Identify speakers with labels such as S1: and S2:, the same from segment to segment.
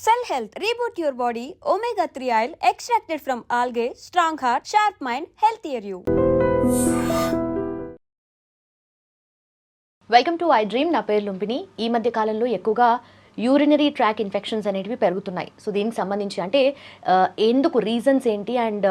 S1: Cell Health, reboot your body, omega-3 oil extracted from algae, strong heart, sharp mind, healthier you.
S2: Welcome to I dream. నా పేరు లుంపిని. ఈ మధ్య కాలంలో ఎక్కువగా urinary tract infections అనేటివి పెరుగుతున్నాయి. సో దీనికి సంబంధించి అంటే ఎందుకు రీజన్స్ ఏంటి అండ్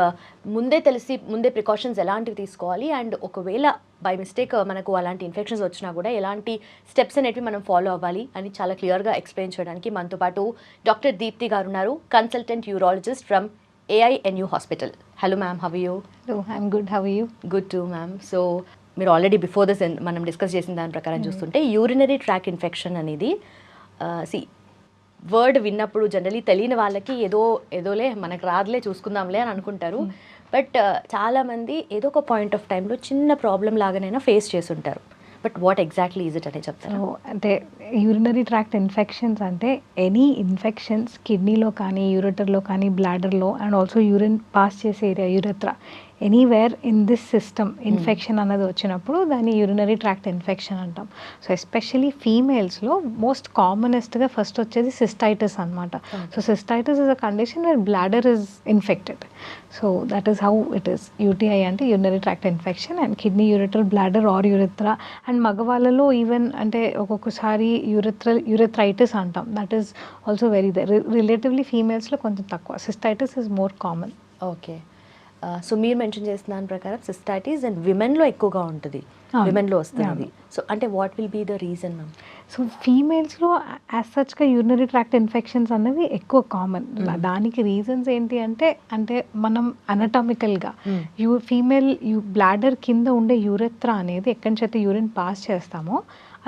S2: ముందే ప్రికాషన్స్ ఎలాంటివి తీసుకోవాలి అండ్ ఒకవేళ బై మిస్టేక్ మనకు అలాంటి ఇన్ఫెక్షన్స్ వచ్చినా కూడా ఎలాంటి స్టెప్స్ అనేటివి మనం ఫాలో అవ్వాలి అని చాలా క్లియర్గా ఎక్స్ప్లెయిన్ చేయడానికి మనతో పాటు డాక్టర్ దీప్తి గారు ఉన్నారు, consultant urologist from AINU hospital. Hello ma'am, how are you?
S3: Hello, I'm good. How are you?
S2: Good too ma'am. So మీరు ఆల్రెడీ బిఫోర్ దిస్ మనం డిస్కస్ చేసిన దాని ప్రకారం చూస్తుంటే యూరినరీ ట్రాక్ ఇన్ఫెక్షన్ అనేది వర్డ్ విన్నప్పుడు జనరలీ తెలియని వాళ్ళకి ఏదోలే మనకు రాదులే చూసుకుందాంలే అని అనుకుంటారు. బట్ చాలామంది ఏదో ఒక పాయింట్ ఆఫ్ టైంలో చిన్న ప్రాబ్లం లాగానైనా ఫేస్ చేసుంటారు. But what exactly is it అనే చెప్తారు.
S3: అంటే యూరినరీ ట్రాక్ట్ ఇన్ఫెక్షన్స్ అంటే ఎనీ ఇన్ఫెక్షన్స్ కిడ్నీలో కానీ యూరెటర్లో కానీ బ్లాడర్లో అండ్ ఆల్సో యూరిన్ పాస్ చేసే area urethra anywhere in this system infection అన్నది వచ్చినప్పుడు దాన్ని యూరినరీ ట్రాక్ట్ ఇన్ఫెక్షన్ అంటాం. సో ఎస్పెషలీ ఫీమేల్స్లో మోస్ట్ కామనెస్ట్గా ఫస్ట్ వచ్చేది సిస్టైటిస్ అనమాట. So cystitis is a condition where bladder is infected. So that is how it is. UTI అంటే urinary tract infection and kidney ureter bladder or urethra. And మగవాళ్ళలో even అంటే ఒక్కొక్కసారి urethritis అంటాం. That is also very relatively ఫీమేల్స్లో కొంచెం తక్కువ. Cystitis is more common.
S2: Okay. So మీరు mention చేసిన దాని ప్రకారం సిస్టైటిస్ అండ్ విమెన్లో ఎక్కువగా ఉంటుంది, విమెన్లో వస్తుంది. సో అంటే what will be the reason ma'am?
S3: So ఫీమేల్స్లో యాజ్ సచ్గా యూరినరీ ట్రాక్ట్ ఇన్ఫెక్షన్స్ అనేవి ఎక్కువ కామన్. దానికి రీజన్స్ ఏంటి అంటే మనం అనటామికల్గా ఫీమేల్ బ్లాడర్ కింద ఉండే యూరెత్రా అనేది ఎక్కడి నుంచి అయితే యూరిన్ పాస్ చేస్తామో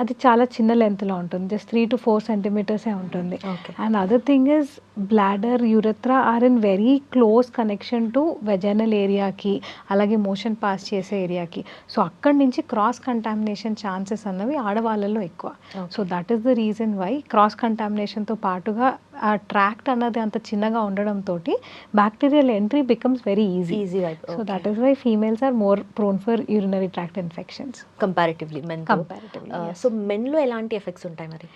S3: అది చాలా చిన్న లెంత్లో ఉంటుంది, జస్ట్ 3 to 4 centimeters ఉంటుంది. And other thing is bladder urethra are in very close connection to vaginal ఏరియాకి, అలాగే మోషన్ పాస్ చేసే ఏరియాకి. సో అక్కడి నుంచి క్రాస్ కంటామినేషన్ ఛాన్సెస్ అన్నవి ఆడవాళ్ళలో ఎక్కువ. So that is the reason why cross కంటామినేషన్తో పాటుగా ఆ ట్రాక్ట్ అన్నది అంత చిన్నగా ఉండడంతో bacterial entry becomes very easy. So that is why females are more prone for urinary tract infections
S2: comparatively men. So మెన్లో ఎలాంటి ఎఫెక్ట్స్ ఉంటాయి మరి?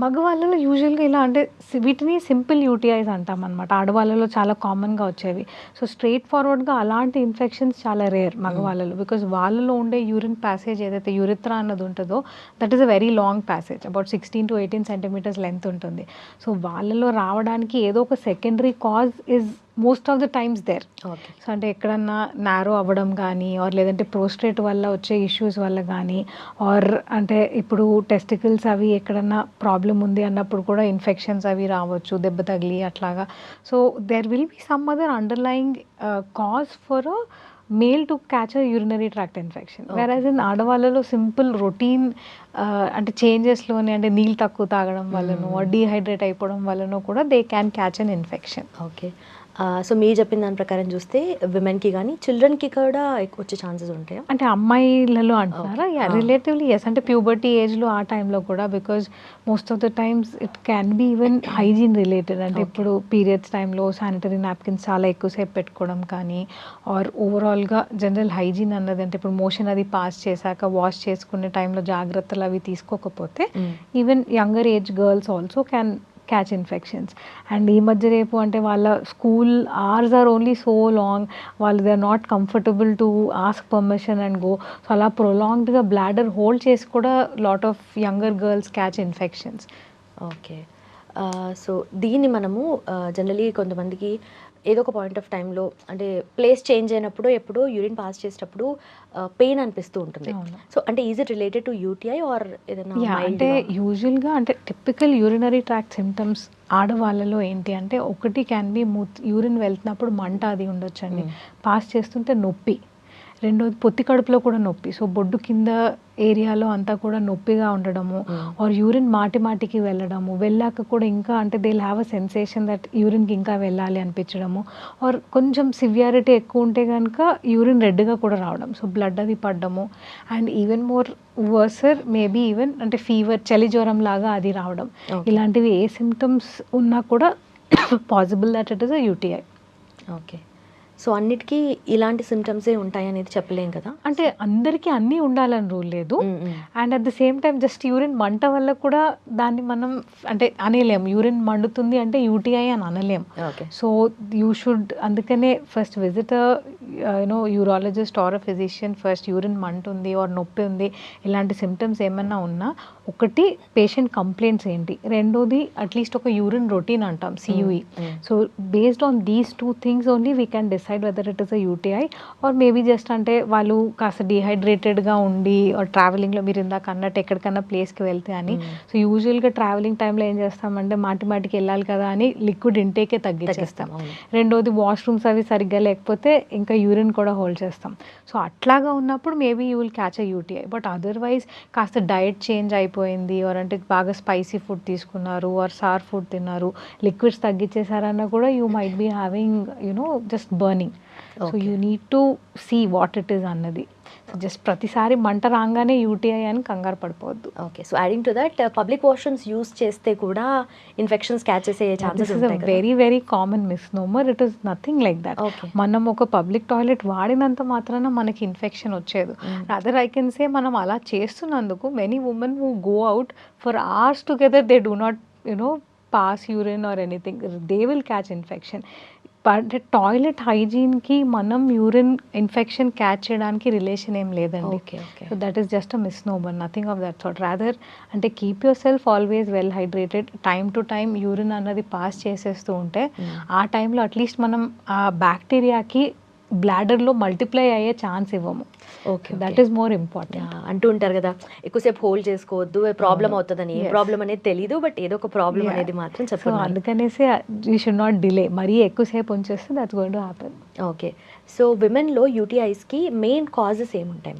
S3: మగవాళ్ళలో యూజువల్గా ఇలా అంటే వీటిని సింపుల్ యూటీఐస్ అంటాం అనమాట. ఆడవాళ్ళలో చాలా కామన్గా వచ్చేవి. సో స్ట్రైట్ ఫార్వర్డ్గా అలాంటి ఇన్ఫెక్షన్స్ చాలా రేర్ మగవాళ్ళలో, బికాజ్ వాళ్ళలో ఉండే యూరిన్ ప్యాసేజ్ ఏదైతే యూరిత్రా అన్నది ఉంటుందో that is a very long passage, about 16 to 18 centimeters length ఉంటుంది. సో వాళ్ళలో రావడానికి ఏదో ఒక secondary cause is most of the times there. So అంటే ఎక్కడన్నా నారో అవ్వడం కానీ ఆర్ లేదంటే ప్రోస్ట్రేట్ వల్ల వచ్చే ఇష్యూస్ వల్ల కానీ ఆర్ అంటే ఇప్పుడు టెస్టికల్స్ అవి ఎక్కడన్నా ప్రాబ్లం ఉంది అన్నప్పుడు కూడా ఇన్ఫెక్షన్స్ అవి రావచ్చు, దెబ్బ తగిలి అట్లాగా. So there will be some other underlying cause for a male to catch a urinary tract infection. Whereas in ఆడవాళ్ళలో సింపుల్ రొటీన్ అంటే చేంజెస్లోనే అంటే నీళ్ళు తక్కువ తాగడం వల్లనో డీహైడ్రేట్ అయిపోవడం వల్లనో కూడా they can catch an infection.
S2: Okay. So మీరు చెప్పిన దాని ప్రకారం చూస్తే విమెన్కి కానీ చిల్డ్రన్కి కూడా వచ్చే ఛాన్సెస్ ఉంటాయా?
S3: అంటే అమ్మాయిలలో అంటున్నారా? Relatively yes. అంటే ప్యూబర్టీ ఏజ్లో ఆ టైంలో కూడా, because most of the times it can be even hygiene related. అంటే ఇప్పుడు పీరియడ్స్ టైంలో శానిటరీ నాప్కిన్స్ చాలా ఎక్కువసేపు పెట్టుకోవడం కానీ ఆర్ ఓవరాల్గా జనరల్ హైజీన్ అన్నది అంటే ఇప్పుడు మోషన్ అది పాస్ చేశాక వాష్ చేసుకునే టైంలో జాగ్రత్తలు అవి తీసుకోకపోతే even younger age girls also can catch infections. And ఈ మధ్య రేపు అంటే వాళ్ళ school hours are only so long, వాళ్ళు they are not comfortable to ask permission and go. So అలా ప్రొలాంగ్డ్గా బ్లాడర్ హోల్డ్ చేసి కూడా lot of younger girls catch infections.
S2: Okay. So దీన్ని మనము జనరలీ కొంతమందికి ఏదో ఒక పాయింట్ ఆఫ్ టైంలో అంటే ప్లేస్ చేంజ్ అయినప్పుడు ఎప్పుడో యూరిన్ పాస్ చేసేటప్పుడు పెయిన్ అనిపిస్తూ ఉంటుంది. సో అంటే is it related to UTI or ఏదైనా?
S3: అంటే యూజువల్గా అంటే టిపికల్ యూరినరీ ట్రాక్ట్ సిమ్టమ్స్ ఆడవాళ్ళలో ఏంటి అంటే ఒకటి క్యాన్ బి యూరిన్ వెళ్తున్నప్పుడు మంట అది ఉండొచ్చండి, పాస్ చేస్తుంటే నొప్పి, రెండోది పొత్తి కడుపులో కూడా నొప్పి. సో బొడ్డు కింద ఏరియాలో అంతా కూడా నొప్పిగా ఉండడము ఆర్ యూరిన్ మాటికి వెళ్ళడము, వెళ్ళాక కూడా ఇంకా అంటే they will have a sensation that యూరిన్కి ఇంకా వెళ్ళాలి అనిపించడము ఆర్ కొంచెం సివియారిటీ ఎక్కువ ఉంటే కనుక యూరిన్ రెడ్గా కూడా రావడం, సో బ్లడ్ అది పడ్డము. And even more worser maybe even అంటే ఫీవర్, చలి జ్వరం లాగా అది రావడం. ఇలాంటివి ఏ సిమ్టమ్స్ ఉన్నా కూడా possible that it is a UTI.
S2: Okay. So అన్నిటికీ ఇలాంటి సిమ్టమ్సే ఉంటాయి అనేది చెప్పలేం కదా.
S3: అంటే అందరికీ అన్నీ ఉండాలని రూల్ లేదు. And at the same time just urine మంట వల్ల కూడా దాన్ని మనం అంటే అనలేం, యూరిన్ మండుతుంది అంటే యూటీఐ అని అనలేం.
S2: ఓకే.
S3: సో యూ షుడ్, అందుకనే first visit urologist or a physician first. Urine మంట ఉంది ఆర్ నొప్పి ఉంది, ఇలాంటి సిమ్టమ్స్ ఏమన్నా ఉన్నా ఒకటి పేషెంట్ కంప్లైంట్స్ ఏంటి, రెండోది అట్లీస్ట్ ఒక యూరిన్ రొటీన్ అంటాం CUE. So based on these 2 things only we can decide whether it is a UTI or maybe just అంటే వాళ్ళు కాస్త డిహైడ్రేటెడ్గా ఉండి ఆర్ ట్రావెలింగ్లో మీరు ఇందాక అన్నట్టు ఎక్కడికన్నా ప్లేస్కి వెళ్తే అని. సో యూజువల్గా ట్రావెలింగ్ టైంలో ఏం చేస్తామంటే మాటికి వెళ్ళాలి కదా అని లిక్విడ్ ఇంటేకే తగ్గించేస్తాం. రెండోది వాష్రూమ్స్ అవి సరిగ్గా లేకపోతే ఇంకా యూరిన్ కూడా హోల్డ్ చేస్తాం. సో అట్లాగా ఉన్నప్పుడు maybe you will catch a UTI. But otherwise కాస్త డయట్ చేంజ్ అయిపోయింది ఆర్ అంటే బాగా స్పైసీ ఫుడ్ తీసుకున్నారు ఆర్ సార్ ఫుడ్ తిన్నారు, లిక్విడ్స్ తగ్గించేసారన్నా కూడా you might be having just burning. So you need to see what it is అన్నది. Just ప్రతిసారి మంట రాగానే యూటీఐ అని కంగారు పడిపోవద్దు.
S2: Okay. So adding to that public washrooms use చేస్తే కూడా ఇన్ఫెక్షన్స్ క్యాచ్ చేసే ఛాన్సెస్ ఉంటాయి.
S3: Very very common misnomer. It is nothing like that. మనం ఒక పబ్లిక్ టాయిలెట్ వాడినంత మాత్రాన మనకి ఇన్ఫెక్షన్ వచ్చేది. అదర్ ఐ కెన్ సే మనం అలా చేస్తున్నందుకు many women who go out for hours together they do not pass urine or anything, they will catch infection. But toilet హైజీన్కి మనం యూరిన్ ఇన్ఫెక్షన్ క్యాచ్ చేయడానికి relation ఏం లేదండి. So that is just a misnomer, nothing of that sort. Rather అంటే keep yourself always well hydrated. Time to time urine అన్నది pass చేసేస్తూ ఉంటే ఆ టైంలో అట్లీస్ట్ మనం ఆ బ్యాక్టీరియాకి బ్లాడర్లో మల్టిప్లై అయ్యే ఛాన్స్ ఇవ్వము. Okay, that is more important.
S2: అంటూ ఉంటారు కదా ఎక్కువసేపు హోల్డ్ చేసుకోవద్దు, ప్రాబ్లం అవుతుందని. ఏ ప్రాబ్లం అనేది తెలీదు, బట్ ఏదో ఒక ప్రాబ్లం అనేది మాత్రం చెప్పాలి.
S3: సో అందుకనేసి యూ షుడ్ నాట్ డిలే. మరీ ఎక్కువసేపు ఉంచేస్తే that's going to happen.
S2: Okay. So విమెన్లో యూటీఐస్కి మెయిన్ కాజెస్ ఏముంటాయి?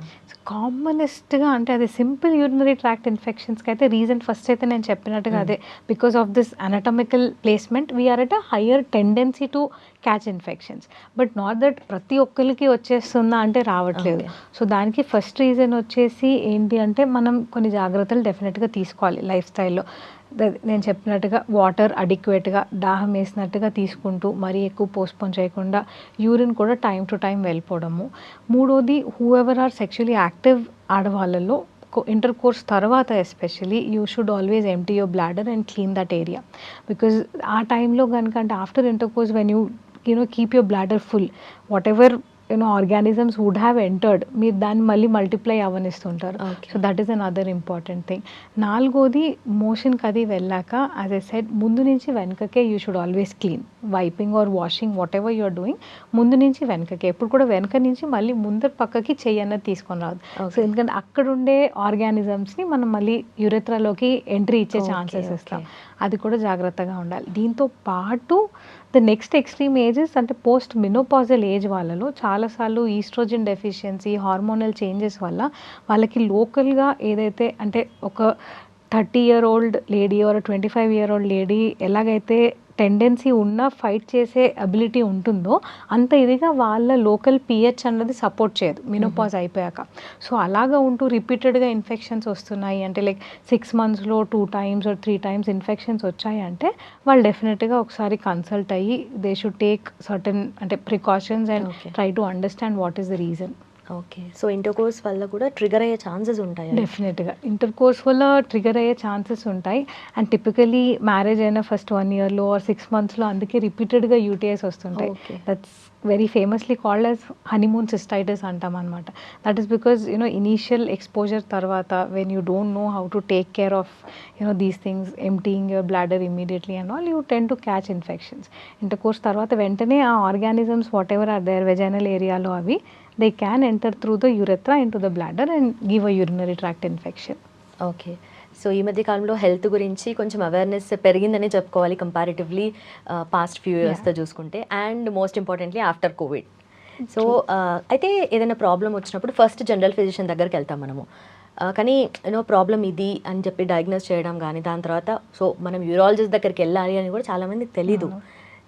S3: కామనెస్ట్గా అంటే అదే సింపుల్ యూరినరీ ట్రాక్ట్ ఇన్ఫెక్షన్స్కి అయితే రీజన్ ఫస్ట్ అయితే నేను చెప్పినట్టుగా అదే, because of this anatomical placement we're at a higher tendency to catch infections. But not that ప్రతి ఒక్కరికి వచ్చేస్తుందా అంటే రావట్లేదు. సో దానికి ఫస్ట్ రీజన్ వచ్చేసి ఏంటి అంటే మనం కొన్ని జాగ్రత్తలు డెఫినెట్గా తీసుకోవాలి లైఫ్ స్టైల్లో. నేను చెప్పినట్టుగా వాటర్ అడిక్వేట్గా దాహం వేసినట్టుగా తీసుకుంటూ మరీ ఎక్కువ పోస్ట్పోన్ చేయకుండా యూరిన్ కూడా టైం టు టైం వెళ్ళిపోవడము. మూడోది whoever are sexually active ఆడవాళ్ళలో ఇంటర్ కోర్స్ తర్వాత especially you should always empty your bladder and clean that area. Because ఆ టైంలో కనుక అంటే after intercourse when you keep your bladder full, whatever organisms would have entered మీరు దాన్ని మళ్ళీ multiply అవ్వనిస్తుంటారు. So that is another important thing. నాలుగోది మోషన్కి అది వెళ్ళాక యాజ్ ఎ సెడ్ ముందు నుంచి వెనకకే you should always clean. Wiping or washing whatever you are doing ముందు నుంచి వెనకకే, ఎప్పుడు కూడా వెనక నుంచి మళ్ళీ ముందర పక్కకి చెయ్యి అన్నది తీసుకొని రాదు. సో ఎందుకంటే అక్కడ ఉండే ఆర్గానిజమ్స్ని మనం మళ్ళీ యురెత్రాలోకి ఎంట్రీ ఇచ్చే ఛాన్సెస్ ఇస్తాం. అది కూడా జాగ్రత్తగా ఉండాలి. దీంతో పాటు ద నెక్స్ట్ ఎక్స్ట్రీమ్ ఏజెస్ అంటే పోస్ట్ మినోపాజల్ ఏజ్ వాళ్ళలో చాలాసార్లు ఈస్ట్రోజన్ డెఫిషియన్సీ హార్మోనల్ చేంజెస్ వల్ల వాళ్ళకి లోకల్గా ఏదైతే అంటే ఒక 30-year-old lady or 25-year-old lady ఎలాగైతే టెండెన్సీ ఉన్న ఫైట్ చేసే అబిలిటీ ఉంటుందో అంత ఇదిగా వాళ్ళ లోకల్ పిహెచ్ అన్నది సపోర్ట్ చేయదు మినోపాజ్ అయిపోయాక. సో అలాగా ఉంటూ రిపీటెడ్గా ఇన్ఫెక్షన్స్ వస్తున్నాయి అంటే లైక్ 6 monthsలో 2 times or 3 times ఇన్ఫెక్షన్స్ వచ్చాయి అంటే వాళ్ళు డెఫినెట్గా ఒకసారి కన్సల్ట్ అయ్యి దే షుడ్ టేక్ సర్టన్ అంటే precautions and try to understand what is the reason.
S2: Okay. So intercourse వల్ల కూడా ట్రిగర్ అయ్యే ఛాన్సెస్ ఉంటాయి?
S3: డెఫినెట్గా ఇంటర్ కోర్స్ వల్ల ట్రిగర్ అయ్యే ఛాన్సెస్ ఉంటాయి. అండ్ టిపికలీ మ్యారేజ్ అయిన ఫస్ట్ 1 yearలో ఆర్ 6 monthsలో అందుకే రిపీటెడ్గా యూటీఐస్ వస్తుంటాయి. That's very famously called as honeymoon cystitis అంటాం అనమాట. That is because initial exposure తర్వాత when you don't know how to take care of these things emptying your bladder immediately and all you tend to catch infections. Intercourse తర్వాత వెంటనే ఆ organisms whatever are there vaginal ఏరియాలో అవి they can enter through the urethra into the bladder and give a urinary tract infection.
S2: Okay. So ఈ మధ్య కాలంలో health గురించి కొంచెం అవేర్నెస్ పెరిగిందని చెప్పుకోవాలి కంపారిటివ్లీ పాస్ట్ ఫ్యూ ఇయర్స్తో చూసుకుంటే, and most importantly after Covid. So అయితే ఏదైనా ప్రాబ్లం వచ్చినప్పుడు ఫస్ట్ జనరల్ ఫిజిషియన్ దగ్గరికి వెళ్తాం మనము, కానీ ప్రాబ్లం ఇది అని చెప్పి డయాగ్నోస్ చేయడం కానీ దాని తర్వాత సో మనం యూరాలజిస్ట్ దగ్గరికి వెళ్ళాలి అని కూడా చాలామందికి తెలీదు.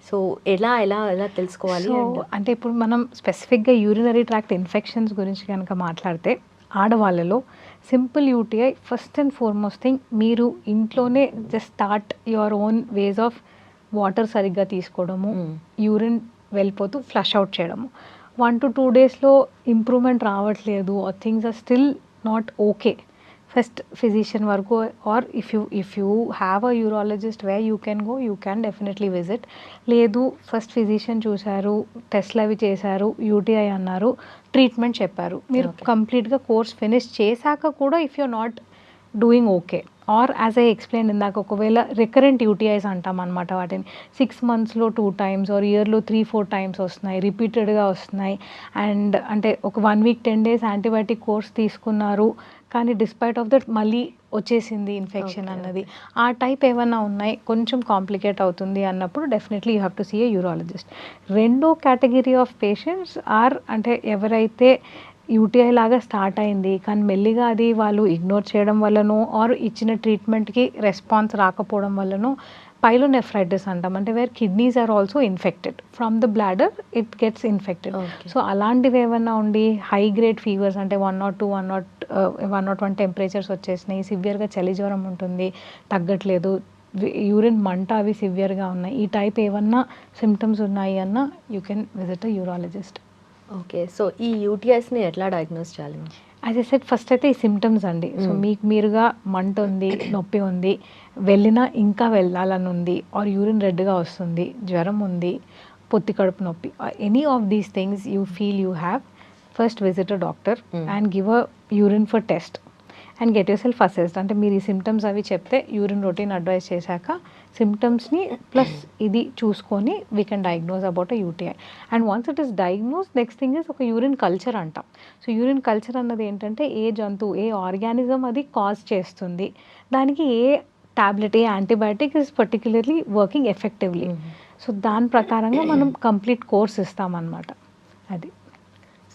S2: సో ఎలా ఎలా ఎలా తెలుసుకోవాలి?
S3: అంటే ఇప్పుడు మనం స్పెసిఫిక్గా యూరినరీ ట్రాక్ట్ ఇన్ఫెక్షన్స్ గురించి కనుక మాట్లాడితే ఆడవాళ్ళలో simple UTI first and foremost thing మీరు ఇంట్లోనే just start your own ways of water సరిగ్గా తీసుకోవడము, యూరిన్ వెళ్ళిపోతూ ఫ్లష్ అవుట్ చేయడము. 1 to 2 డేస్లో ఇంప్రూవ్మెంట్ రావట్లేదు, or things are still not okay, first physician వరకు, or if you have a urologist way you can go, you can definitely visit. లేదు first physician చూశారు, టెస్ట్లు అవి చేశారు, యూటీఐ అన్నారు, ట్రీట్మెంట్ చెప్పారు, మీరు కంప్లీట్గా కోర్స్ ఫినిష్ చేశాక కూడా if you not doing okay, or as I explain ఇందాక, ఒకవేళ రికరెంట్ యూటీఐస్ అంటాం అనమాట వాటిని, 6 monthsలో 2 times ఆర్ ఇయర్లో 3-4 times వస్తున్నాయి, రిపీటెడ్గా వస్తున్నాయి, అండ్ అంటే ఒక 1 week 10 days యాంటీబయాటిక్ కోర్స్ తీసుకున్నారు కానీ డిస్పైట్ ఆఫ్ దట్ మళ్ళీ వచ్చేసింది ఇన్ఫెక్షన్ అన్నది, ఆ టైప్ ఏమన్నా ఉన్నాయి, కొంచెం కాంప్లికేట్ అవుతుంది అన్నప్పుడు definitely you have to see a urologist. రెండో కేటగిరీ ఆఫ్ పేషెంట్స్ ఆర్ అంటే ఎవరైతే యూటీఐ లాగా స్టార్ట్ అయింది కానీ మెల్లిగా అది వాళ్ళు ఇగ్నోర్ చేయడం వల్లనో ఆర్ ఇచ్చిన ట్రీట్మెంట్కి రెస్పాన్స్ రాకపోవడం వల్లనో పైలోనెఫ్రైటిస్ అంటాం, అంటే where kidneys are also infected from the bladder, it gets infected. So అలాంటివి ఏమన్నా ఉండి హై గ్రేడ్ ఫీవర్స్ అంటే 102, 101 టెంపరేచర్స్ వచ్చేసినాయి, సివియర్గా చలి జ్వరం ఉంటుంది, తగ్గట్లేదు, యూరిన్ మంట అవి సివియర్గా ఉన్నాయి, ఈ టైప్ ఏమన్నా సిమ్టమ్స్ ఉన్నాయి అన్న you can visit a urologist.
S2: Okay, so ఈ యూటీఐస్ని ఎట్లా డయాగ్నోస్ చేయాలి?
S3: యాజ్ ఐ సెడ్ ఫస్ట్ అయితే ఈ సిమ్టమ్స్ అండి. సో మీకు మీరుగా మంట ఉంది, నొప్పి ఉంది, వెళ్ళినా ఇంకా వెళ్ళాలని ఉంది, ఆర్ యూరిన్ రెడ్గా వస్తుంది, జ్వరం ఉంది, పొత్తి కడుపు నొప్పి, any of these things you feel you have, first visit a doctor and give a urine for test and get your self assessed. అంటే మీరు ఈ సిమ్టమ్స్ అవి చెప్తే యూరిన్ రొటీన్ అడ్వైస్ చేశాక సిమ్టమ్స్ని ప్లస్ ఇది చూసుకొని we can diagnose about a UTI. And once it is diagnose, next thing is ఒక urine culture అంటాం. సో యూరిన్ కల్చర్ అన్నది ఏంటంటే ఏ జంతువు, ఏ ఆర్గానిజం అది కాజ్ చేస్తుంది, దానికి ఏ టాబ్లెట్, ఏ antibiotic is particularly working effectively. So దాని ప్రకారంగా మనం కంప్లీట్ కోర్స్ ఇస్తామన్నమాట. అది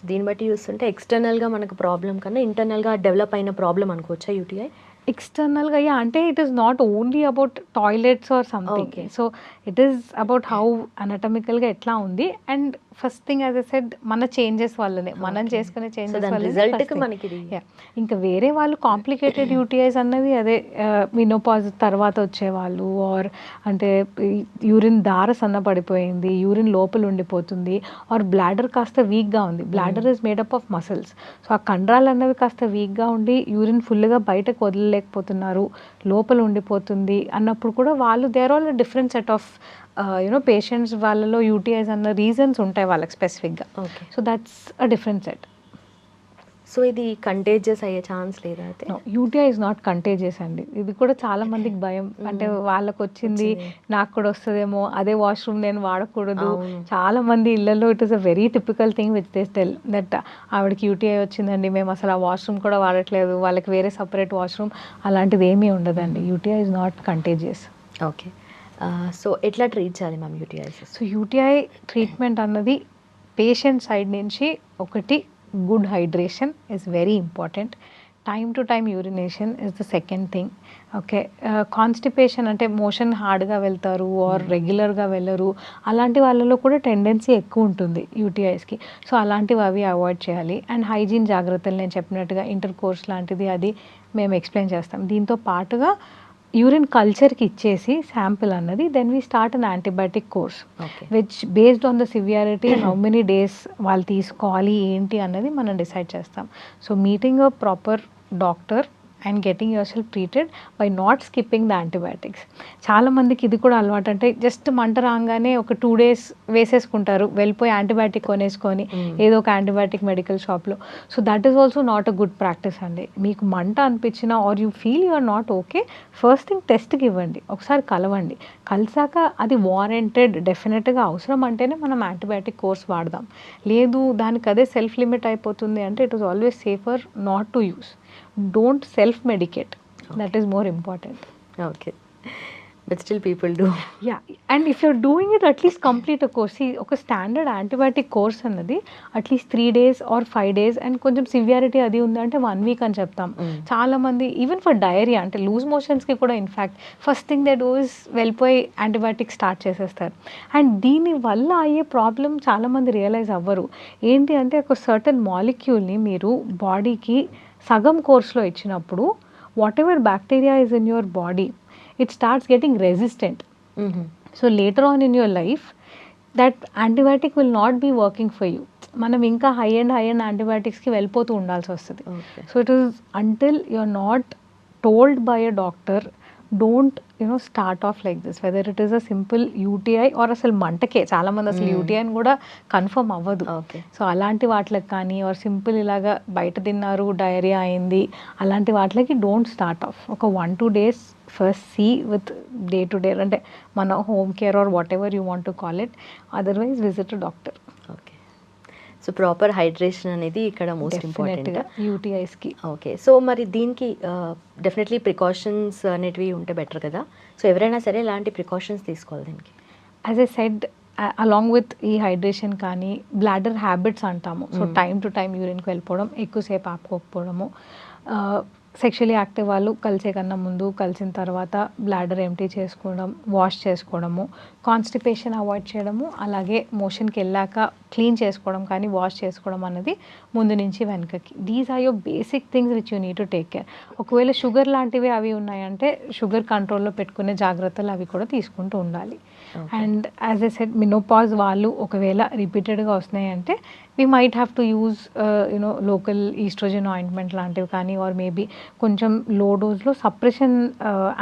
S2: దీన్ని బట్టి చూస్తుంటే ఎక్స్టర్నల్గా మనకు ప్రాబ్లం కన్నా ఇంటర్నల్గా డెవలప్ అయిన ప్రాబ్లం అనుకోవచ్చా యూటీఐ?
S3: ఎక్స్టర్నల్గా అంటే it is not only about toilets or something. So it is about how అనటమికల్గా ఎట్లా ఉంది, and first thing as I said మన చేంజెస్ వల్లనే, మనం చేసుకునే చేంజెస్ వల్లనే. ఇంకా వేరే వాళ్ళు కాంప్లికేటెడ్ యూటీఐస్ అన్నవి అదే మినోపాజ్ తర్వాత వచ్చేవాళ్ళు, ఆర్ అంటే యూరిన్ దార సన్నపడిపోయింది, యూరిన్ లోపల ఉండిపోతుంది, ఆర్ బ్లాడర్ కాస్త వీక్గా ఉంది, bladder is made up of muscles, so ఆ కండరాలు అన్నవి కాస్త వీక్గా ఉండి యూరిన్ ఫుల్గా బయటకు వదలలేకపోతున్నారు, లోపల ఉండిపోతుంది అన్నప్పుడు కూడా వాళ్ళు they're all different set of patients, వాళ్ళలో యూటీఐస్ అన్న రీజన్స్ ఉంటాయి వాళ్ళకి స్పెసిఫిక్గా. So that's a different set.
S2: So ఇది కంటేజియస్ అయ్యే ఛాన్స్ లేదా? అయితే
S3: యూటీఐ ఇస్ నాట్ కంటేజియస్ అండి. ఇది కూడా చాలా మందికి భయం, అంటే వాళ్ళకి వచ్చింది నాకు కూడా వస్తుందేమో, అదే వాష్రూమ్ నేను వాడకూడదు. చాలా మంది ఇళ్లలో it is a very typical thing which they tell that ఆవిడకి యూటీఐ వచ్చిందండి, మేము అసలు ఆ వాష్రూమ్ కూడా వాడట్లేదు, వాళ్ళకి వేరే సపరేట్ వాష్రూమ్, అలాంటిది ఏమీ ఉండదండి. UTI is not contagious.
S2: Okay, so ఎట్లా ట్రీట్ చేయాలి ma'am UTIs?
S3: So UTI treatment అన్నది పేషెంట్ సైడ్ నుంచి ఒకటి, good hydration is very important, time to time urination is the second thing. Okay, constipation అంటే motion హార్డ్గా వెళ్తారు ఆర్ రెగ్యులర్గా వెళ్ళరు, అలాంటి వాళ్ళలో కూడా టెండెన్సీ ఎక్కువ ఉంటుంది యూటీఐస్కి. సో అలాంటివి అవి అవాయిడ్ చేయాలి. అండ్ హైజీన్ జాగ్రత్తలు నేను చెప్పినట్టుగా ఇంటర్ కోర్స్ లాంటిది అది మేము ఎక్స్ప్లెయిన్ చేస్తాం. దీంతో పాటుగా యూరిన్ కల్చర్కి ఇచ్చేసి శాంపిల్ అన్నది, then we start an antibiotic course which based on the severity how many days వాళ్ళు తీసుకోవాలి ఏంటి అన్నది మనం డిసైడ్ చేస్తాం. So meeting a proper doctor and getting yourself treated by not skipping the antibiotics. చాలామందికి ఇది కూడా అలవాటు, అంటే జస్ట్ మంట రాగానే ఒక 2 days వేసేసుకుంటారు, వెళ్ళిపోయి యాంటీబయాటిక్ కొనేసుకొని ఏదో ఒక యాంటీబయాటిక్ మెడికల్ షాప్లో. So that is also not a good practice అండి. మీకు మంట అనిపించినా or you feel you are not okay, first thing టెస్ట్కి ఇవ్వండి, ఒకసారి కలవండి, కలిసాక అది వారంటెడ్ డెఫినెట్గా అవసరం అంటేనే మనం యాంటీబయాటిక్ కోర్స్ వాడదాం. లేదు దానికి అదే సెల్ఫ్ లిమిట్ అయిపోతుంది అంటే it is always safer not to use. Don't self-medicate. That is more important.
S2: Okay. But still people do.
S3: Yeah. And if you're doing it, at least complete a course. See, ఒక standard antibiotic course అన్నది at least 3 days or 5 days, and కొంచెం severity అది ఉందంటే 1 week అని చెప్తాం. చాలా మంది even for diarrhoea అంటే లూజ్ మోషన్స్కి కూడా in fact first thing they do is వెళ్ళిపోయి యాంటీబయాటిక్ స్టార్ట్ చేసేస్తారు. అండ్ దీని వల్ల అయ్యే ప్రాబ్లం చాలామంది రియలైజ్ అవ్వరు. ఏంటి అంటే ఒక సర్టన్ మాలిక్యూల్ని మీరు బాడీకి సగం కోర్స్లో ఇచ్చినప్పుడు what ever bacteria is in your body, it starts getting resistant. So later on in your life, that antibiotic will not be working for you. మనం ఇంకా హై అండ్ యాంటీబయాటిక్స్కి వెళ్ళిపోతూ ఉండాల్సి వస్తుంది. So it is until you are not told by a doctor, don't start off like this, whether it is a simple UTI or అసలు మంటకే చాలామంది అసలు యూటీఐ అని కూడా కన్ఫర్మ్ అవ్వదు. సో అలాంటి వాటికి కానీ ఆర్ సింపుల్ ఇలాగా బయట తిన్నారు డయేరియా అయింది అలాంటి వాటికి డోంట్ స్టార్ట్ ఆఫ్. ఒక 1-2 days first see with day to day, అంటే మన home care or whatever you want to call it, otherwise visit doctor.
S2: Okay, so proper hydration అనేది ఇక్కడ మోస్ట్ ఇంపార్టెంట్
S3: యూటీఐస్కి.
S2: ఓకే, సో మరి దీనికి definitely precautions అనేటివి ఉంటే బెటర్ కదా. సో ఎవరైనా సరే ఎలాంటి ప్రికాషన్స్ తీసుకోవాలి దీనికి?
S3: As a said along with ఈ హైడ్రేషన్ కానీ బ్లాడర్ హ్యాబిట్స్ అంటాము. సో టైం టు టైం యూరిన్కి వెళ్ళిపోవడం, ఎక్కువసేపు ఆపుకోకపోవడము, సెక్షువల్లీ యాక్టివ్ వాళ్ళు కలిసే కన్నా ముందు కలిసిన తర్వాత బ్లాడర్ ఎంటీ చేసుకోవడం, వాష్ చేసుకోవడము, కాన్స్టిపేషన్ అవాయిడ్ చేయడము, అలాగే మోషన్కి వెళ్ళాక క్లీన్ చేసుకోవడం కానీ వాష్ చేసుకోవడం అన్నది ముందు నుంచి వెనకకి. These are your basic things which you need to take care. ఒకవేళ షుగర్ లాంటివి అవి ఉన్నాయంటే షుగర్ కంట్రోల్లో పెట్టుకునే జాగ్రత్తలు అవి కూడా తీసుకుంటూ ఉండాలి. And as a said menopause వాళ్ళు ఒకవేళ రిపీటెడ్గా వస్తున్నాయంటే we might have to use local oestrogen ointment లాంటివి కానీ, ఆర్ మేబీ కొంచెం లో డోస్లో సప్రెషన్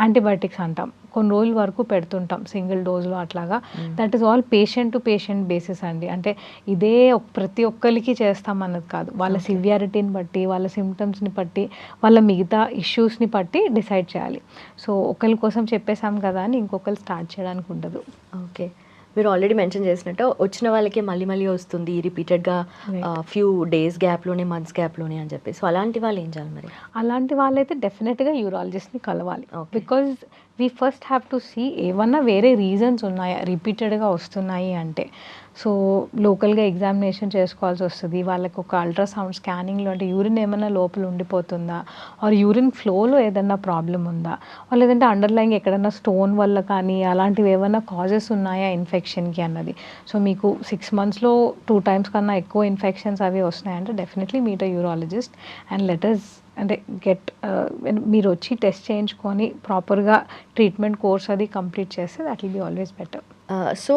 S3: యాంటీబయాటిక్స్ అంటాం, కొన్ని రోజుల వరకు పెడుతుంటాం సింగిల్ డోస్లో అట్లాగా. That is all patient to patient basis అండి. అంటే ఇదే ప్రతి ఒక్కరికి చేస్తాం అన్నది కాదు, వాళ్ళ సివియారిటీని బట్టి, వాళ్ళ సిమ్టమ్స్ని బట్టి, వాళ్ళ మిగతా ఇష్యూస్ని బట్టి డిసైడ్ చేయాలి. సో ఒకరి కోసం చెప్పేసాం కదా అని ఇంకొకరు స్టార్ట్ చేయడానికి ఉండదు.
S2: ఓకే, మీరు ఆల్రెడీ మెన్షన్ చేసినట్టు వచ్చిన వాళ్ళకి మళ్ళీ మళ్ళీ వస్తుంది రిపీటెడ్గా ఫ్యూ డేస్ గ్యాప్లోనే, మంత్స్ గ్యాప్లోనే అని చెప్పి. సో అలాంటి వాళ్ళు ఏం చేయాలి మరి?
S3: అలాంటి వాళ్ళైతే డెఫినెట్గా యూరాలజిస్ట్ని కలవాలి. Because we first have to see ఏమన్నా వేరే రీజన్స్ ఉన్నాయా రిపీటెడ్గా వస్తున్నాయి అంటే. సో లోకల్గా ఎగ్జామినేషన్ చేసుకోవాల్సి వస్తుంది, వాళ్ళకి ఒక అల్ట్రాసౌండ్ స్కానింగ్లో అంటే యూరిన్ ఏమైనా లోపల ఉండిపోతుందా, ఆర్ యూరిన్ ఫ్లోలో ఏదైనా ప్రాబ్లం ఉందా, లేదంటే అండర్లైంగ్ ఎక్కడైనా స్టోన్ వల్ల కానీ అలాంటివి ఏమైనా కాజెస్ ఉన్నాయా ఇన్ఫెక్షన్కి అన్నది. సో మీకు 6 monthsలో 2 times కన్నా ఎక్కువ ఇన్ఫెక్షన్స్ అవి వస్తున్నాయంటే definitely meet a urologist and letters అంటే మీరు వచ్చి టెస్ట్ చేయించుకొని ప్రాపర్గా ట్రీట్మెంట్ కోర్స్ అది కంప్లీట్ చేస్తే that will be always better.
S2: So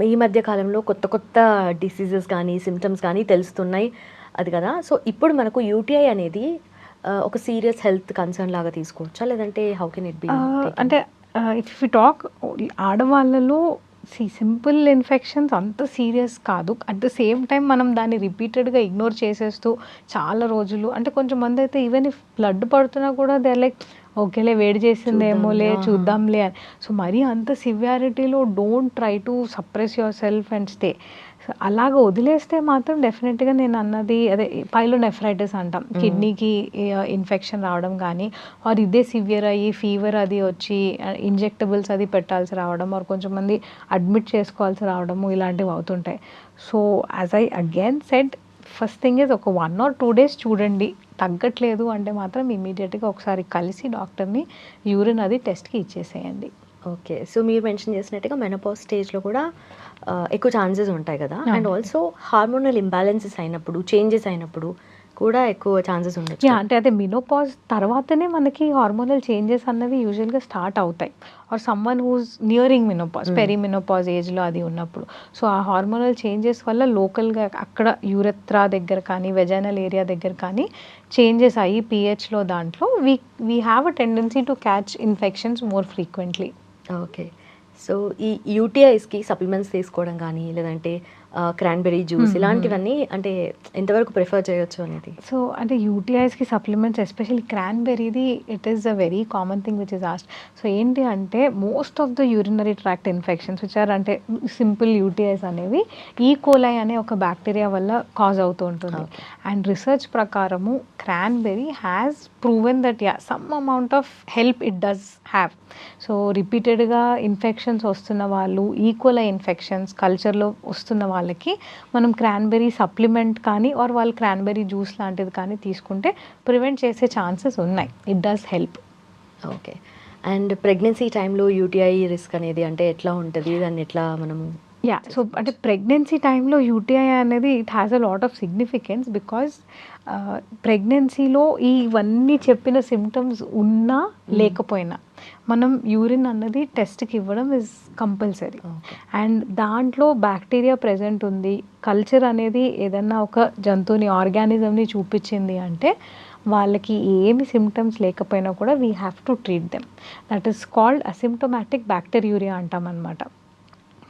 S2: ఈ మధ్య కాలంలో కొత్త కొత్త డిసీజెస్ కానీ సిమ్టమ్స్ కానీ తెలుస్తున్నాయి అది కదా. సో ఇప్పుడు మనకు యూటీఐ అనేది ఒక సీరియస్ హెల్త్ కన్సర్న్ లాగా తీసుకోవచ్చా, లేదంటే హౌ కెన్ ఇట్ బి?
S3: అంటే ఇఫ్ యు టాక్ ఆడవాళ్ళలో సింపుల్ ఇన్ఫెక్షన్స్ అంత సీరియస్ కాదు. అట్ ద సేమ్ టైం మనం దాన్ని రిపీటెడ్గా ఇగ్నోర్ చేసేస్తూ చాలా రోజులు, అంటే కొంచెం మంది అయితే ఈవెన్ ఇఫ్ బ్లడ్ పడుతున్నా కూడా దే లైక్ ఓకేలే వేడి చేసిందేమోలే చూద్దాంలే అని. సో మరీ అంత సివియారిటీలో don't try to suppress yourself and stay. అలాగ వదిలేస్తే మాత్రం డెఫినెట్గా నేను అన్నది అదే పైలోనెఫ్రైటిస్ అంటాం, కిడ్నీకి ఇన్ఫెక్షన్ రావడం కానీ, ఆర్ ఇదే సివియర్ అయ్యి ఫీవర్ అది వచ్చి ఇంజెక్టబుల్స్ అది పెట్టాల్సి రావడం, ఆర్ కొంచెం మంది అడ్మిట్ చేసుకోవాల్సి రావడము ఇలాంటివి అవుతుంటాయి. So as I again said, first thing is ఒక 1 or 2 days చూడండి, తగ్గట్లేదు అంటే మాత్రం ఇమీడియట్గా ఒకసారి కలిసి డాక్టర్ని యూరిన్ అది టెస్ట్కి ఇచ్చేసేయండి.
S2: ఓకే, సో మీరు మెన్షన్ చేసినట్టుగా మెనోపాజ్ స్టేజ్లో కూడా ఎక్కువ ఛాన్సెస్ ఉంటాయి కదా, అండ్ ఆల్సో హార్మోనల్ ఇంబ్యాలెన్సెస్ అయినప్పుడు, చేంజెస్ అయినప్పుడు కూడా ఎక్కువ ఛాన్సెస్ ఉండొచ్చు.
S3: అంటే అదే మినోపాజ్ తర్వాతనే మనకి హార్మోనల్ చేంజెస్ అన్నవి యూజువల్గా స్టార్ట్ అవుతాయి, or someone who's nearing menopause, perimenopause ఏజ్లో అది ఉన్నప్పుడు. సో ఆ హార్మోనల్ చేంజెస్ వల్ల లోకల్గా అక్కడ యూరెత్రా దగ్గర కానీ వెజైనల్ ఏరియా దగ్గర కానీ చేంజెస్ అయ్యి పిహెచ్లో దాంట్లో we have a tendency to catch infections more frequently.
S2: Okay, so ఈ యూటీఐస్కి సప్లిమెంట్స్ తీసుకోవడం కానీ, లేదంటే క్రాన్బెర్రీ జ్యూస్ ఇలాంటివన్నీ అంటే ఎంతవరకు ప్రిఫర్ చేయొచ్చు అనేది?
S3: సో అంటే యూటీఐస్కి సప్లిమెంట్స్ ఎస్పెషల్లీ క్రాన్బెర్రీది it is a very common thing which is asked. So ఏంటి అంటే most of the urinary tract infections which are అంటే సింపుల్ యూటీఐస్ అనేవి ఈకోలై అనే ఒక బ్యాక్టీరియా వల్ల కాజ్ అవుతూ ఉంటుంది. అండ్ రీసెర్చ్ ప్రకారము cranberry has proven that some amount of help it does have. So రిపీటెడ్గా ఇన్ఫెక్షన్స్ వస్తున్న వాళ్ళు, ఈకోలై ఇన్ఫెక్షన్స్ కల్చర్లో వస్తున్న వాళ్ళకి మనం క్రాన్బెర్రీ సప్లిమెంట్ కానీ ఆర్ వాళ్ళు క్రాన్బెర్రీ జ్యూస్ లాంటిది కానీ తీసుకుంటే ప్రివెంట్ చేసే ఛాన్సెస్ ఉన్నాయి. It does help.
S2: Okay, and pregnancy టైంలో యూటీఐ రిస్క్ అనేది అంటే ఎట్లా ఉంటుంది, దాన్ని ఎట్లా మనము?
S3: సో అంటే ప్రెగ్నెన్సీ టైంలో యూటీఐ అనేది it has a lot of significance because ప్రెగ్నెన్సీలో ఇవన్నీ చెప్పిన సిమ్టమ్స్ ఉన్నా లేకపోయినా మనం యూరిన్ అన్నది టెస్ట్కి ఇవ్వడం ఇస్ కంపల్సరీ. అండ్ దాంట్లో బ్యాక్టీరియా ప్రెజెంట్ ఉంది, కల్చర్ అనేది ఏదన్నా ఒక జంతువుని ఆర్గానిజంని చూపించింది అంటే వాళ్ళకి ఏమి సిమ్టమ్స్ లేకపోయినా కూడా we have to treat them. That is called asymptomatic bacteriuria అంటాం అనమాట.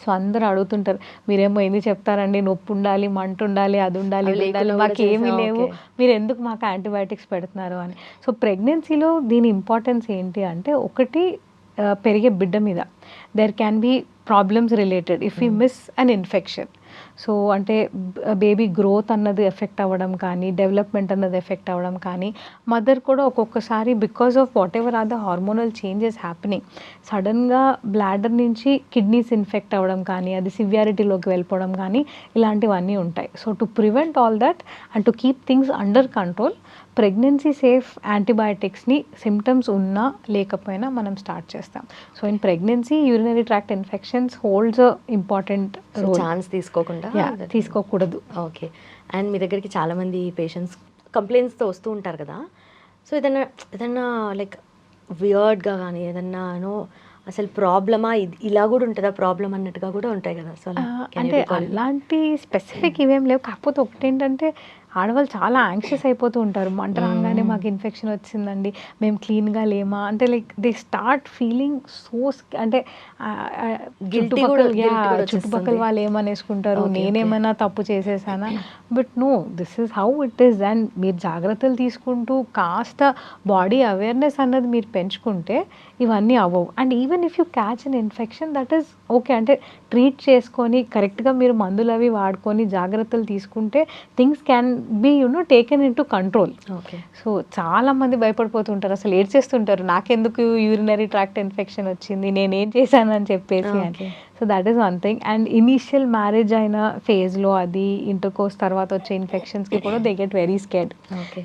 S3: సో అందరూ అడుగుతుంటారు, మీరేమో ఎన్ని చెప్తారండి, నొప్పి ఉండాలి, మంట ఉండాలి, అది ఉండాలి, ఇది ఉండాలి, మాకు ఏమీ లేవు, మీరు ఎందుకు మాకు యాంటీబయాటిక్స్ పెడుతున్నారు అని. సో ప్రెగ్నెన్సీలో దీని ఇంపార్టెన్స్ ఏంటి అంటే, ఒకటి పెరిగే బిడ్డ మీద there can be problems related if you miss an infection. So అంటే బేబీ గ్రోత్ అన్నది ఎఫెక్ట్ అవ్వడం కానీ, డెవలప్మెంట్ అన్నది ఎఫెక్ట్ అవ్వడం కానీ, మదర్ కూడా ఒక్కొక్కసారి because of whatever are the hormonal changes happening సడన్గా బ్లాడర్ నుంచి కిడ్నీస్ ఇన్ఫెక్ట్ అవ్వడం కానీ, అది సివియారిటీలోకి వెళ్ళిపోవడం కానీ, ఇలాంటివన్నీ ఉంటాయి. So to prevent all that and to keep things under control, pregnancy safe యాంటీబయాటిక్స్ని సిమ్టమ్స్ ఉన్నా లేకపోయినా మనం స్టార్ట్ చేస్తాం. So in pregnancy urinary tract infections holds important role.
S2: Chance
S3: తీసుకోకూడదు.
S2: ఓకే. అండ్ మీ దగ్గరికి చాలామంది పేషెంట్స్ కంప్లైంట్స్తో వస్తూ ఉంటారు కదా. సో ఏదన్నా లైక్ వియర్డ్గా కానీ ఏదన్నా అసలు ప్రాబ్లమా, ఇలా కూడా ఉంటుందా ప్రాబ్లం అన్నట్టుగా కూడా ఉంటాయి కదా. సో
S3: అంటే అలాంటి స్పెసిఫిక్ ఇవేం లేవు. కాకపోతే ఒకటేంటంటే ఆడవాళ్ళు చాలా యాంగ్షియస్ అయిపోతూ ఉంటారు. మంట రాగానే మాకు ఇన్ఫెక్షన్ వచ్చిందండి, మేము క్లీన్గా లేమా అంటే, like they start feeling so, అంటే చుట్టుపక్కల వాళ్ళు ఏమనేసుకుంటారు, నేనేమైనా తప్పు చేసేసానా. But no, this is how it is. And మీరు జాగ్రత్తలు తీసుకుంటూ కాస్త బాడీ అవేర్నెస్ అన్నది మీరు పెంచుకుంటే ఇవన్నీ అవ్వవు. And even if you catch an infection that is okay, అంటే ట్రీట్ చేసుకొని కరెక్ట్గా మీరు మందులు అవి వాడుకొని జాగ్రత్తలు తీసుకుంటే things can be taken into control.
S2: Okay.
S3: So చాలా మంది భయపడిపోతుంటారు, అసలు ఏడ్చేస్తుంటారు, నాకెందుకు యూరినరీ ట్రాక్ట్ ఇన్ఫెక్షన్ వచ్చింది, నేనేం చేశానని చెప్పేసి అని. So that is one thing. And initial marriage అయిన ఫేజ్లో అది ఇంటర్కోర్స్ తర్వాత వచ్చే ఇన్ఫెక్షన్స్కి కూడా they get very scared.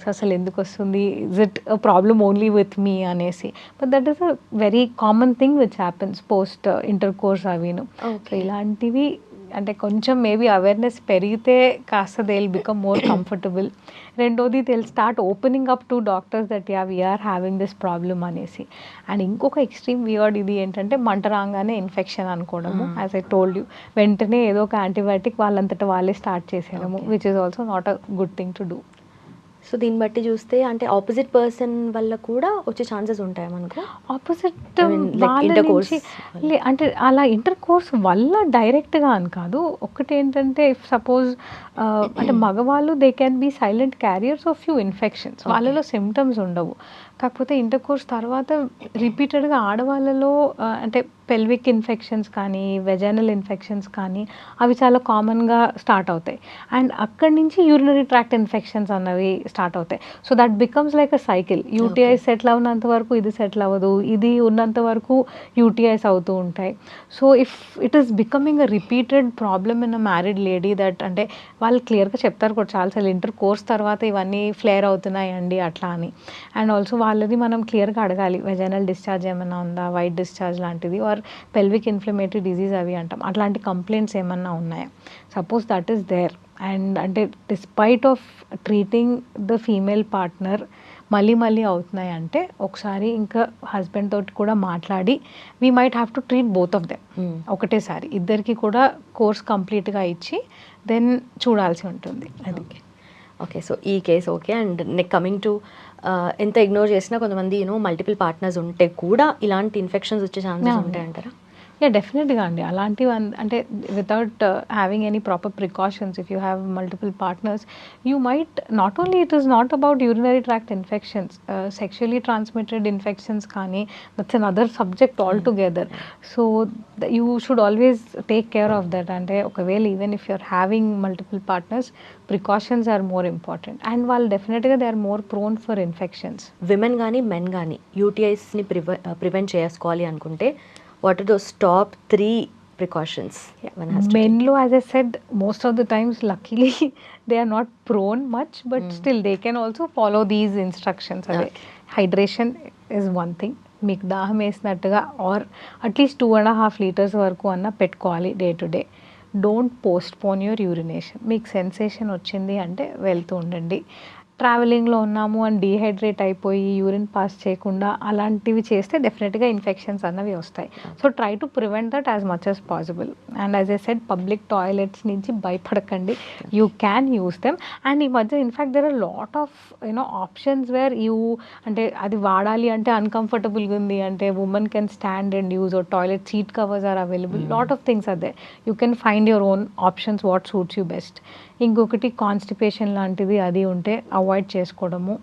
S3: So అసలు ఎందుకు వస్తుంది, is it a problem only with me అనేసి. But that is a very common thing which happens post intercourse అవిను. సో ఇలాంటివి అంటే కొంచెం మేబీ అవేర్నెస్ పెరిగితే కాస్త they will become more comfortable. రెండోది they will start opening up to doctors that we are having this problem అనేసి. And ఇంకొక extreme weird ఇది ఏంటంటే, మంట రాగానే ఇన్ఫెక్షన్ అనుకోవడము. యాజ్ ఐ టోల్డ్ యూ, వెంటనే ఏదో ఒక యాంటీబయాటిక్ వాళ్ళంతటా వాళ్ళే స్టార్ట్ చేసేయడము, which is also not a good thing to do.
S2: So దీన్ని బట్టి చూస్తే అంటే ఆపోజిట్ పర్సన్ వల్ల కూడా వచ్చే ఛాన్సెస్ ఉంటాయి మనకు.
S3: ఆపోజిట్ వాళ్ళ నుంచి అంటే అలా ఇంటర్ కోర్స్ వల్ల డైరెక్ట్గా అని కాదు. ఒకటి ఏంటంటే, ఇఫ్ సపోజ్ అంటే మగవాళ్ళు they can be silent carriers of few infections, వాళ్ళలో సిమ్టమ్స్ ఉండవు. కాకపోతే ఇంటర్ కోర్స్ తర్వాత రిపీటెడ్గా ఆడవాళ్ళలో అంటే పెల్విక్ ఇన్ఫెక్షన్స్ కానీ, వెజైనల్ ఇన్ఫెక్షన్స్ కానీ, అవి చాలా కామన్గా స్టార్ట్ అవుతాయి. అండ్ అక్కడి నుంచి యూరినరీ ట్రాక్ట్ ఇన్ఫెక్షన్స్ అన్నవి స్టార్ట్ అవుతాయి. So that becomes like a cycle. UTIs settle అవునంత వరకు ఇది సెటిల్ అవ్వదు, ఇది ఉన్నంత వరకు యూటీఐస్ అవుతూ ఉంటాయి. So if it is becoming a repeated problem in a married lady that, అంటే వాళ్ళు క్లియర్గా చెప్తారు కూడా చాలాసార్లు, ఇంటర్ కోర్స్ తర్వాత ఇవన్నీ ఫ్లేర్ అవుతున్నాయండి అట్లా అని. అండ్ ఆల్సో వాళ్ళది మనం క్లియర్గా అడగాలి, వెజైనల్ డిశ్చార్జ్ ఏమైనా ఉందా, వైట్ డిశ్చార్జ్ లాంటిది, ఆర్ పెల్విక్ ఇన్ఫ్లమేటరీ డిజీజ్ అవి అంటాం, అట్లాంటి కంప్లైంట్స్ ఏమన్నా ఉన్నాయా. Suppose that is there and అంటే despite of treating the female partner మళ్ళీ అవుతున్నాయి అంటే, ఒకసారి ఇంకా హస్బెండ్ తోటి కూడా మాట్లాడి we might have to treat both of them ఒకటేసారి, ఇద్దరికి కూడా కోర్స్ కంప్లీట్గా ఇచ్చి దెన్ చూడాల్సి ఉంటుంది. అది
S2: ఓకే. సో ఈ case okay. And coming to ఎంత ఇగ్నోర్ చేసినా కొంతమంది మల్టిపుల్ పార్ట్నర్స్ ఉంటే కూడా ఇలాంటి ఇన్ఫెక్షన్స్ వచ్చే ఛాన్సెస్ ఉంటాయంటారా?
S3: డెఫినెట్గా అండి. అలాంటివి అంటే without having any proper precautions, if you have multiple partners, you might not only, it is not about urinary tract infections, sexually transmitted infections కానీ, that's another subject altogether. So you should always take care of that. అంటే ఒకవేళ even if you're having multiple partners, precautions are more important. And వాళ్ళు డెఫినెట్గా they are more prone for infections.
S2: Women కానీ men కానీ యూటీఐస్ని prevent చేసుకోవాలి అనుకుంటే, what are those top 3 precautions one has to take?
S3: Men lo, as I said, most of the times luckily they are not prone much, but still they can also follow these instructions. Okay. Hydration is one thing. మీకు దాహం వేసినట్టుగా are at least 2.5 liters వరకు అన్న పెట్టుకోవాలి day to day. Don't post phone your urination. మీకు sensation వచ్చింది అంటే వెళ్తూ ఉండండి. ట్రావెలింగ్లో ఉన్నాము అని డీహైడ్రేట్ అయిపోయి యూరిన్ పాస్ చేయకుండా అలాంటివి చేస్తే డెఫినెట్గా ఇన్ఫెక్షన్స్ అన్నవి వస్తాయి. So try to prevent that as much as possible. And as I said public toilets నుంచి భయపడకండి, you can use them. And ఈ మధ్య in fact there are lot of options where you అంటే అది వాడాలి అంటే అన్కంఫర్టబుల్గా ఉంది అంటే women can stand and use or toilet seat covers are available, lot of things are there. You can find your own options what suits you best. ఇంకొకటి constipation లాంటిది అది ఉంటే అవాయిడ్ చేసుకోవడము,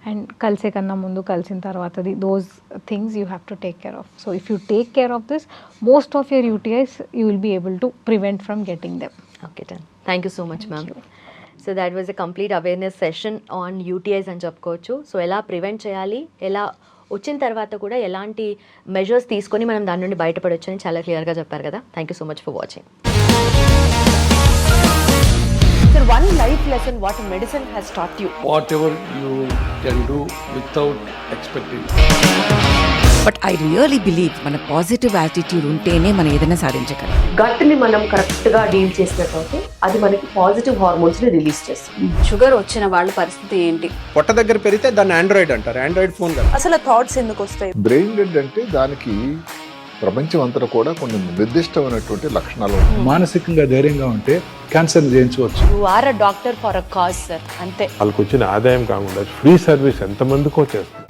S3: అండ్ కలిసే కన్నా ముందు కలిసిన తర్వాతది, those things you have to take care of. So if you take care of this, most of your UTIs you will be able to prevent from getting them.
S2: Okay done, thank you so much ma'am. So that was a complete awareness session on UTIs అని చెప్పుకోవచ్చు. So ఎలా prevent చేయాలి, ఎలా వచ్చిన తర్వాత కూడా ఎలాంటి measures తీసుకొని మనం దాని నుండి బయటపడవచ్చు అని చాలా క్లియర్గా చెప్పారు కదా. Thank you so much for watching. Sir, one life lesson what medicine has taught you.
S4: Whatever you can do without expecting.
S5: But I really believe మన పాజిటివ్ యాటిట్యూడ్ ఉంటేనే మనం ఏదైనా సాధించగలం.
S2: గట్ని మనం కరెక్ట్గా డీల్ చేసినట్లయితే అది మనకి పాజిటివ్ హార్మోన్స్ని రిలీజ్ చేస్తుంది.
S6: షుగర్ వచ్చిన వాళ్ళ పరిస్థితి ఏంటి?
S7: పొట్ట దగ్గర పెరిగితే దాన్ని ఆండ్రాయిడ్ అంటారు, ఆండ్రాయిడ్ ఫోన్ కదా.
S6: అసలు థాట్స్ ఎందుకు వస్తాయి?
S8: బ్రెయిన్ డెడ్ అంటే దానికి ప్రపంచం అంతా కూడా కొన్ని నిర్దిష్టమైనటువంటి లక్షణాలు ఉంటాయి.
S9: మానసికంగా ధైర్యంగా ఉంటే క్యాన్సర్ జయించవచ్చు.
S6: You are a doctor for a cause sir, అంతే.
S10: వాళ్ళకి వచ్చిన ఆదాయం కాకుండా ఫ్రీ సర్వీస్ ఎంతమందికో చేస్తారు.